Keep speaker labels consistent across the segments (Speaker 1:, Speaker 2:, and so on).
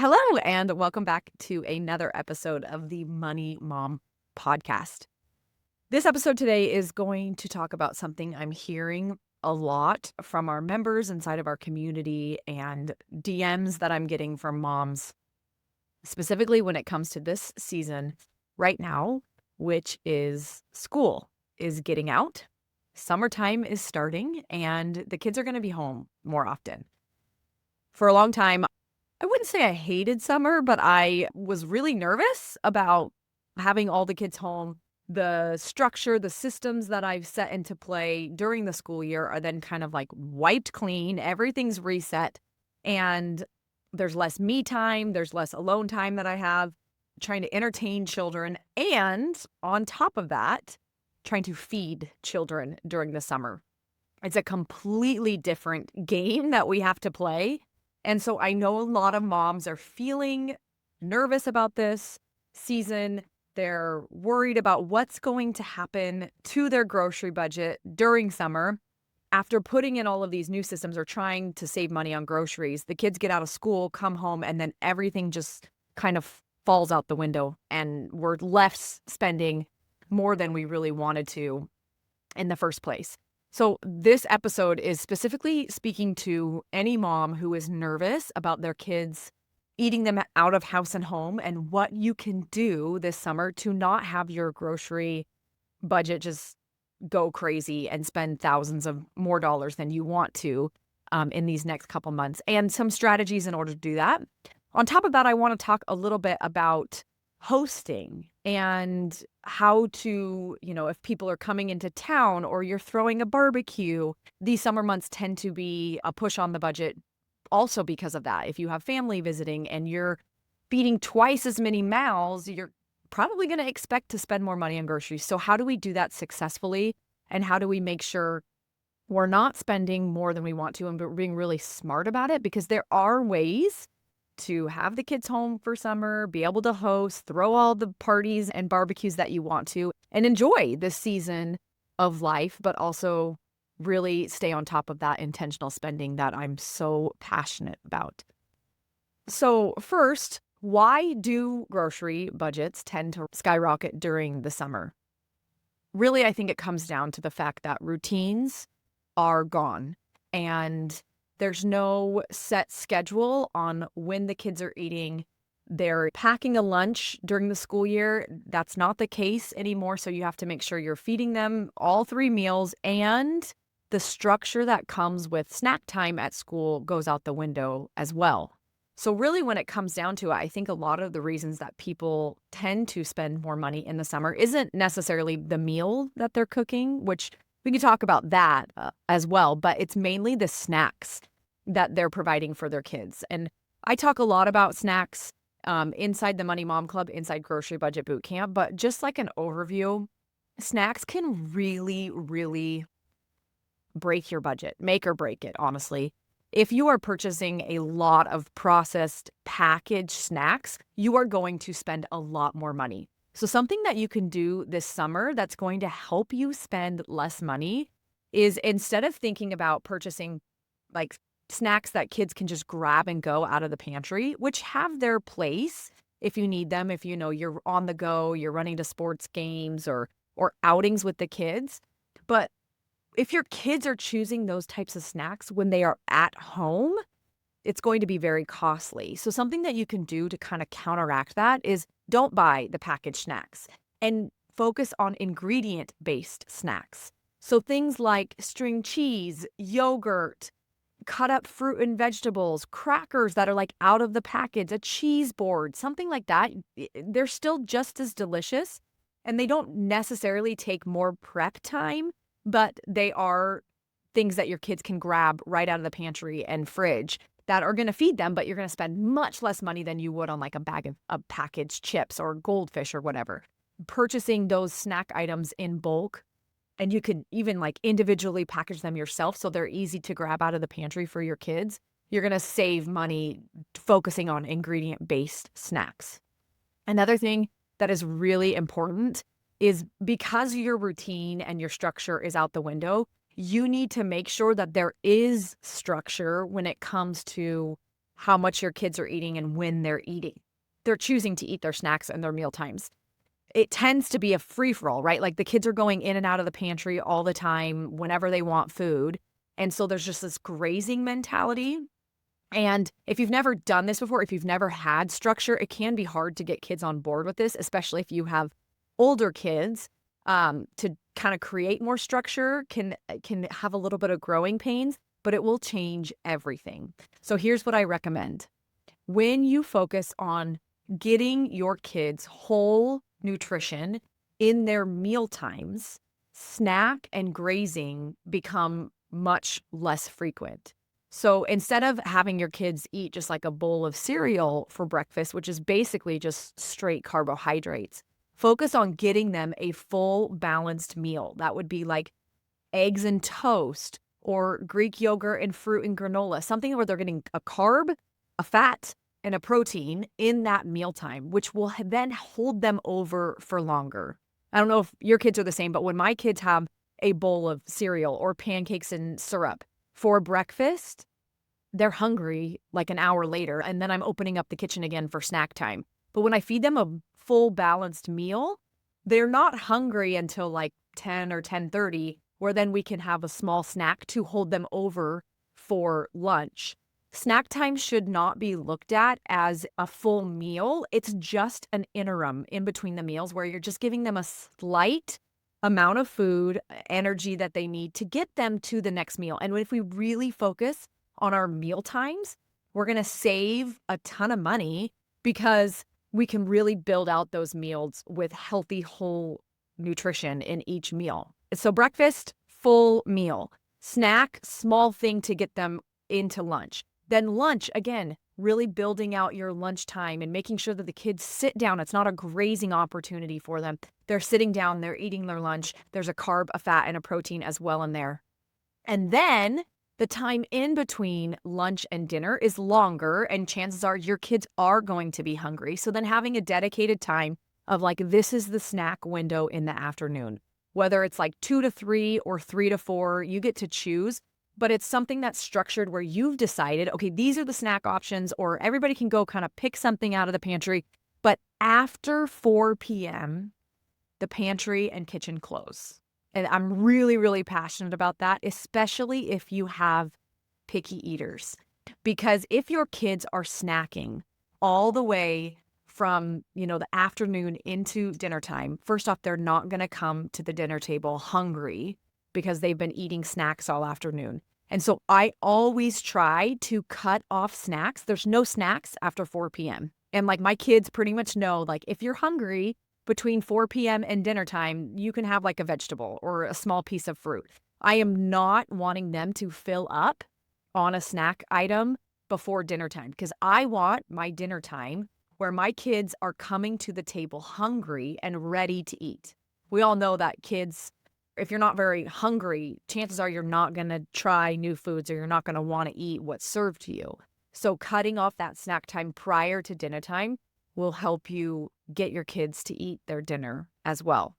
Speaker 1: Hello, and welcome back to another episode of the Money Mom podcast. This episode today is going to talk about something I'm hearing a lot from our members inside of our community and DMs that I'm getting from moms, specifically when it comes to this season right now, which is school is getting out, summertime is starting, and the kids are going to be home more often. For a long time, I wouldn't say I hated summer, but I was really nervous about having all the kids home. The structure, the systems that I've set into play during the school year are then kind of like wiped clean. Everything's reset, and there's less me time. There's less alone time that I have trying to entertain children. And on top of that, trying to feed children during the summer. It's a completely different game that we have to play. And so I know a lot of moms are feeling nervous about this season. They're worried about what's going to happen to their grocery budget during summer. After putting in all of these new systems or trying to save money on groceries, the kids get out of school, come home, and then everything just kind of falls out the window. And we're left spending more than we really wanted to in the first place. So this episode is specifically speaking to any mom who is nervous about their kids eating them out of house and home and what you can do this summer to not have your grocery budget just go crazy and spend thousands of more dollars than you want to in these next couple months, and some strategies in order to do that. On top of that, I want to talk a little bit about hosting and how to, if people are coming into town or you're throwing a barbecue, these summer months tend to be a push on the budget also because of that. If you have family visiting and you're feeding twice as many mouths, you're probably going to expect to spend more money on groceries. So how do we do that successfully? And how do we make sure we're not spending more than we want to and we're being really smart about it? Because there are ways to have the kids home for summer, be able to host, throw all the parties and barbecues that you want to, and enjoy this season of life, but also really stay on top of that intentional spending that I'm so passionate about. So first, why do grocery budgets tend to skyrocket during the summer? Really, I think it comes down to the fact that routines are gone and there's no set schedule on when the kids are eating. They're packing a lunch during the school year. That's not the case anymore. So you have to make sure you're feeding them all 3 meals, and the structure that comes with snack time at school goes out the window as well. So really, when it comes down to it, I think a lot of the reasons that people tend to spend more money in the summer isn't necessarily the meal that they're cooking, which we can talk about that as well, but it's mainly the snacks that they're providing for their kids. And I talk a lot about snacks inside the Money Mom Club, inside Grocery Budget Bootcamp, but just like an overview, snacks can really, really break your budget, make or break it, honestly. If you are purchasing a lot of processed packaged snacks, you are going to spend a lot more money. So something that you can do this summer that's going to help you spend less money is, instead of thinking about purchasing like snacks that kids can just grab and go out of the pantry, which have their place if you need them, if you're on the go, you're running to sports games or outings with the kids. But if your kids are choosing those types of snacks when they are at home, it's going to be very costly. So something that you can do to kind of counteract that is don't buy the packaged snacks and focus on ingredient-based snacks. So things like string cheese, yogurt, cut up fruit and vegetables, crackers that are like out of the package, a cheese board, something like that. They're still just as delicious, and they don't necessarily take more prep time, but they are things that your kids can grab right out of the pantry and fridge that are going to feed them, but you're going to spend much less money than you would on like a bag of packaged chips or goldfish or whatever. Purchasing those snack items in bulk, and you could even like individually package them yourself so they're easy to grab out of the pantry for your kids. You're going to save money focusing on ingredient-based snacks. Another thing that is really important is, because your routine and your structure is out the window, you need to make sure that there is structure when it comes to how much your kids are eating and when they're eating. They're choosing to eat their snacks and their meal times. It tends to be a free-for-all, right? Like the kids are going in and out of the pantry all the time whenever they want food. And so there's just this grazing mentality. And if you've never done this before, if you've never had structure, it can be hard to get kids on board with this, especially if you have older kids. To kind of create more structure can have a little bit of growing pains, but it will change everything. So here's what I recommend. When you focus on getting your kids whole nutrition in their meal times, snack and grazing become much less frequent. So instead of having your kids eat just like a bowl of cereal for breakfast, which is basically just straight carbohydrates, focus on getting them a full balanced meal. That would be like eggs and toast or Greek yogurt and fruit and granola, something where they're getting a carb, a fat, and a protein in that mealtime, which will then hold them over for longer. I don't know if your kids are the same, but when my kids have a bowl of cereal or pancakes and syrup for breakfast, they're hungry like an hour later, and then I'm opening up the kitchen again for snack time. But when I feed them a full balanced meal, they're not hungry until like 10 or 10:30, where then we can have a small snack to hold them over for lunch. Snack time should not be looked at as a full meal. It's just an interim in between the meals where you're just giving them a slight amount of food, energy that they need to get them to the next meal. And if we really focus on our meal times, we're going to save a ton of money because we can really build out those meals with healthy, whole nutrition in each meal. So breakfast, full meal. Snack, small thing to get them into lunch. Then lunch, again, really building out your lunchtime and making sure that the kids sit down. It's not a grazing opportunity for them. They're sitting down, they're eating their lunch. There's a carb, a fat, and a protein as well in there. And then the time in between lunch and dinner is longer, and chances are your kids are going to be hungry. So then having a dedicated time of like, this is the snack window in the afternoon, whether it's like 2 to 3 or 3 to 4, you get to choose. But it's something that's structured where you've decided, okay, these are the snack options, or everybody can go kind of pick something out of the pantry. But after 4 p.m., the pantry and kitchen close. And I'm really, really passionate about that, especially if you have picky eaters. Because if your kids are snacking all the way from, the afternoon into dinner time, first off, they're not going to come to the dinner table hungry because they've been eating snacks all afternoon. And so I always try to cut off snacks. There's no snacks after 4 p.m. And like my kids pretty much know, like if you're hungry between 4 p.m. and dinner time, you can have like a vegetable or a small piece of fruit. I am not wanting them to fill up on a snack item before dinner time because I want my dinner time where my kids are coming to the table hungry and ready to eat. We all know that kids, if you're not very hungry, chances are you're not going to try new foods or you're not going to want to eat what's served to you. So cutting off that snack time prior to dinner time will help you get your kids to eat their dinner as well.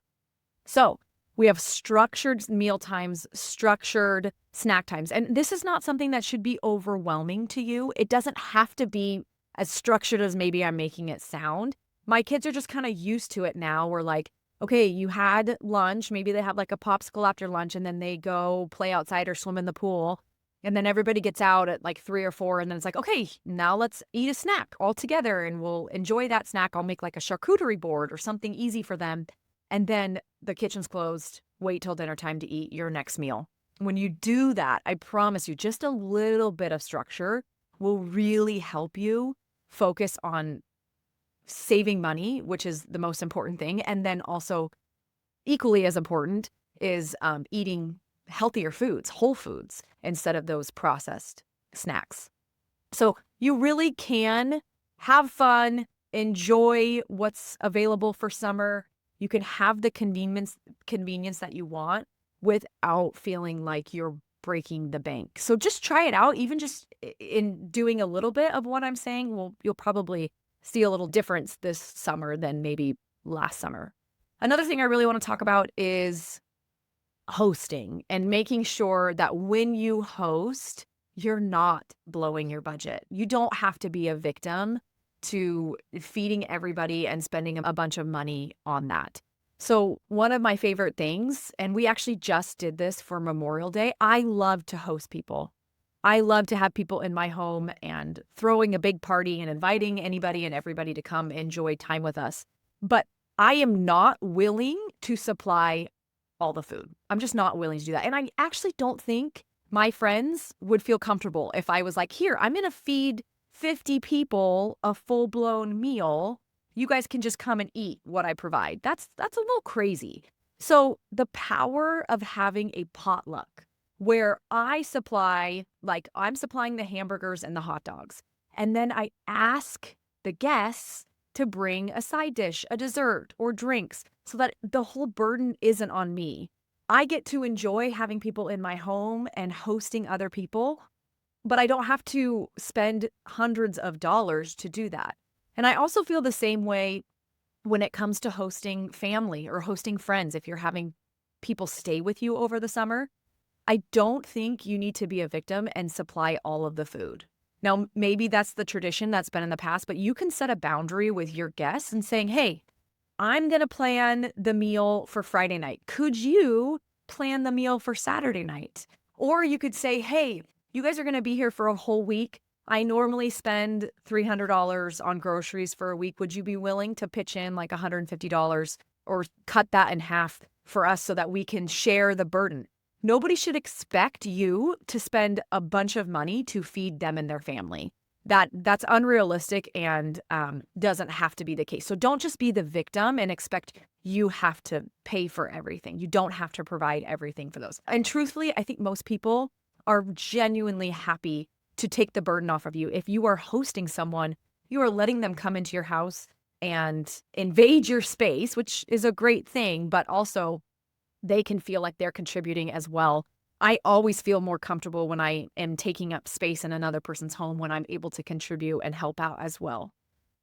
Speaker 1: So we have structured meal times, structured snack times. And this is not something that should be overwhelming to you. It doesn't have to be as structured as maybe I'm making it sound. My kids are just kind of used to it now. We're like, okay, you had lunch. Maybe they have like a popsicle after lunch and then they go play outside or swim in the pool. And then everybody gets out at like 3 or 4. And then it's like, okay, now let's eat a snack all together and we'll enjoy that snack. I'll make like a charcuterie board or something easy for them. And then the kitchen's closed. Wait till dinner time to eat your next meal. When you do that, I promise you, just a little bit of structure will really help you focus on saving money, which is the most important thing. And then also equally as important is eating healthier foods, whole foods, instead of those processed snacks. So you really can have fun, enjoy what's available for summer. You can have the convenience that you want without feeling like you're breaking the bank. So just try it out. Even just in doing a little bit of what I'm saying, you'll probably see a little difference this summer than maybe last summer. Another thing I really want to talk about is hosting and making sure that when you host, you're not blowing your budget. You don't have to be a victim to feeding everybody and spending a bunch of money on that. So, one of my favorite things, and we actually just did this for Memorial Day, I love to host people. I love to have people in my home and throwing a big party and inviting anybody and everybody to come enjoy time with us. But I am not willing to supply all the food. I'm just not willing to do that. And I actually don't think my friends would feel comfortable if I was like, here, I'm going to feed 50 people a full-blown meal. You guys can just come and eat what I provide. That's a little crazy. So the power of having a potluck where I supply, like I'm supplying the hamburgers and the hot dogs, and then I ask the guests to bring a side dish, a dessert, or drinks so that the whole burden isn't on me. I get to enjoy having people in my home and hosting other people, but I don't have to spend hundreds of dollars to do that. And I also feel the same way when it comes to hosting family or hosting friends. If you're having people stay with you over the summer, I don't think you need to be a victim and supply all of the food. Now, maybe that's the tradition that's been in the past, but you can set a boundary with your guests and saying, hey, I'm going to plan the meal for Friday night. Could you plan the meal for Saturday night? Or you could say, hey, you guys are going to be here for a whole week. I normally spend $300 on groceries for a week. Would you be willing to pitch in like $150 or cut that in half for us so that we can share the burden? Nobody should expect you to spend a bunch of money to feed them and their family. That's unrealistic and doesn't have to be the case. So don't just be the victim and expect you have to pay for everything. You don't have to provide everything for those. And truthfully, I think most people are genuinely happy to take the burden off of you. If you are hosting someone, you are letting them come into your house and invade your space, which is a great thing, but also they can feel like they're contributing as well. I always feel more comfortable when I am taking up space in another person's home when I'm able to contribute and help out as well.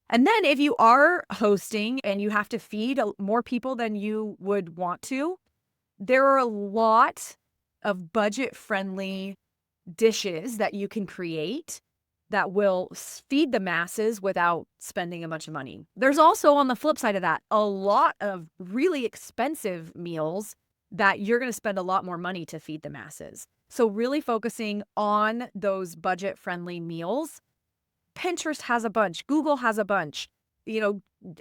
Speaker 1: And then if you are hosting and you have to feed more people than you would want to, there are a lot of budget-friendly dishes that you can create that will feed the masses without spending a bunch of money. There's also, on the flip side of that, a lot of really expensive meals that you're going to spend a lot more money to feed the masses. So really focusing on those budget-friendly meals. Pinterest has a bunch. Google has a bunch.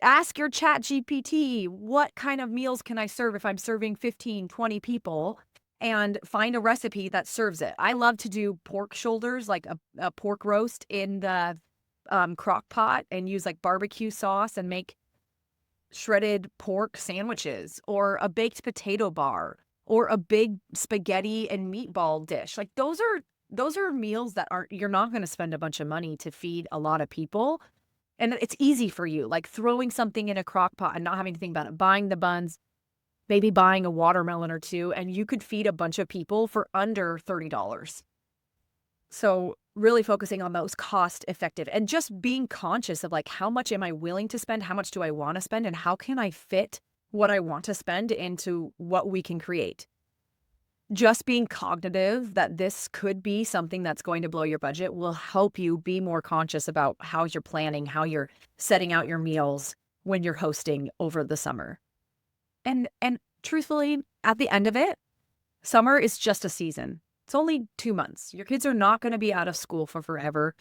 Speaker 1: Ask your chat GPT, what kind of meals can I serve if I'm serving 15, 20 people? And find a recipe that serves it. I love to do pork shoulders, like a pork roast in the crock pot and use like barbecue sauce and make shredded pork sandwiches or a baked potato bar or a big spaghetti and meatball dish. Like those are meals that you're not going to spend a bunch of money to feed a lot of people. And it's easy for you, like throwing something in a crock pot and not having to think about it, buying the buns, maybe buying a watermelon or two, and you could feed a bunch of people for under $30. So really focusing on those cost effective and just being conscious of like, how much am I willing to spend? How much do I want to spend? And how can I fit what I want to spend into what we can create? Just being cognitive that this could be something that's going to blow your budget will help you be more conscious about how you're planning, how you're setting out your meals when you're hosting over the summer. And truthfully, at the end of it, summer is just a season. It's only 2 months. Your kids are not going to be out of school for forever.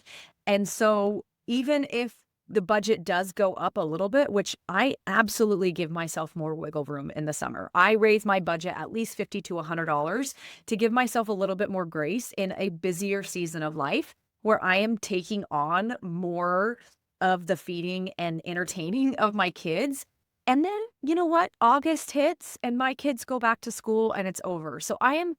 Speaker 1: And so even if the budget does go up a little bit, which I absolutely give myself more wiggle room in the summer. I raise my budget at least $50 to $100 to give myself a little bit more grace in a busier season of life where I am taking on more of the feeding and entertaining of my kids. And then, you know what? August hits and my kids go back to school and it's over. So I am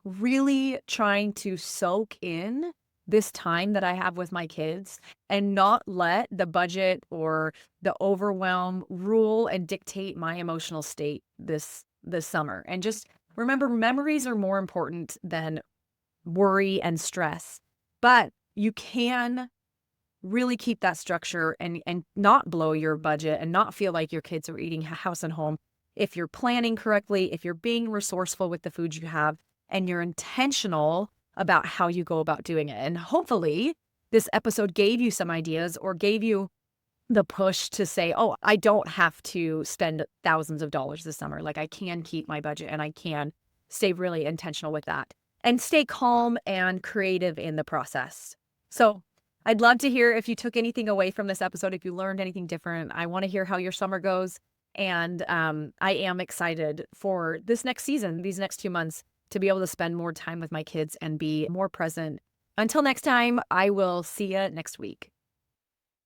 Speaker 1: really trying to soak in this time that I have with my kids and not let the budget or the overwhelm rule and dictate my emotional state this summer. And just remember, memories are more important than worry and stress. But you can really keep that structure and not blow your budget and not feel like your kids are eating house and home if you're planning correctly, if you're being resourceful with the food you have, and you're intentional about how you go about doing it. And hopefully this episode gave you some ideas or gave you the push to say, oh, I don't have to spend thousands of dollars this summer. Like I can keep my budget and I can stay really intentional with that and stay calm and creative in the process. So I'd love to hear if you took anything away from this episode, if you learned anything different. I want to hear how your summer goes. And I am excited for this next season, these next 2 months, to be able to spend more time with my kids and be more present. Until next time, I will see you next week.